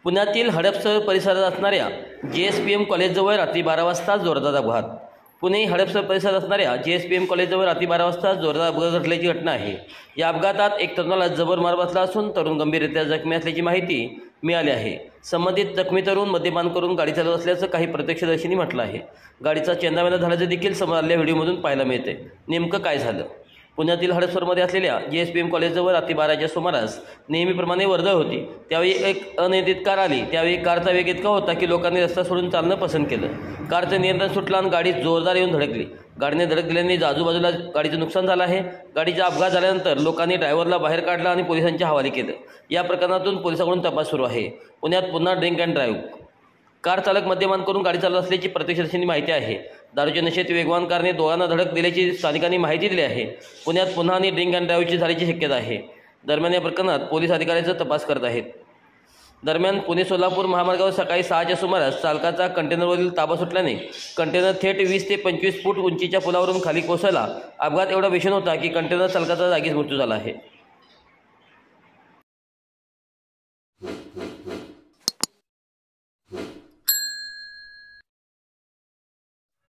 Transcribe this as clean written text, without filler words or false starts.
पुण्यातील हडपसर परिसरात असणाऱ्या JSPM कॉलेजजवळ रात्री 12 वाजता जोरदार अपघात। पुणे हडपसर परिसरात असणाऱ्या JSPM कॉलेजजवळ रात्री 12 वाजता जोरदार अपघात घडल्याची घटना आहे। या अपघातात एक तरुणाला जबर मार बसला असून तरुण गंभीररित्या जखमी असल्याची माहिती मिळाली आहे। संबंधित जखमी तरुण मद्यपान करून गाडी चालवत असल्याचं काही प्रत्यक्षदर्शींनी म्हटलं आहे। गाडीचा चेंदामेंदा झाल्याचं देखील समोर आलेल्या व्हिडिओमधून पाहायला मिळते। नेमकं काय झालं? पुण्यातील हडपसरमध्ये असलेल्या JSPM कॉलेजजवळ रात्री 12च्या सुमारास नेहमीप्रमाणे वर्दळ होती। त्यावेळी एक अनियंत्रित कार आली। त्यावेळी कारचा वेग इतका होता की लोकांनी रस्ता सोडून चालणं पसंत केलं। कारचं नियंत्रण सुटलं आणि गाडी जोरदार येऊन धडकली। गाडीने धडक दिल्याने आजूबाजूला गाडीचं नुकसान झालं आहे। गाडीचा अपघात झाल्यानंतर लोकांनी ड्रायव्हरला बाहेर काढलं आणि पोलिसांच्या हवाले केलं। या प्रकरणातून पोलिसांकडून तपास सुरू आहे। पुण्यात पुन्हा ड्रिंक अँड ड्राईव्ह। कार चालक मद्यपान करून गाडी चालवत असल्याची प्रत्यक्षदर्शींनी माहिती आहे। दारूच्या नशेत वेगवान कारने दोघांना धडक दिल्याची स्थानिकांनी माहिती दिली आहे। पुण्यात पुन्हा ड्रिंक अँड ड्राईव्हची झाल्याची शक्यता आहे। दरम्यान या प्रकरणात पोलीस अधिकाऱ्यांचा तपास करत आहेत। दरम्यान पुणे सोलापूर महामार्गावर सकाळी 6च्या सुमारास चालकाचा कंटेनरवरील ताबा सुटल्याने कंटेनर थेट 20 ते 25 फूट उंचीच्या पुलावरून खाली कोसळला। अपघात एवढा भीषण होता की कंटेनर चालकाचा जागीच मृत्यू झाला आहे।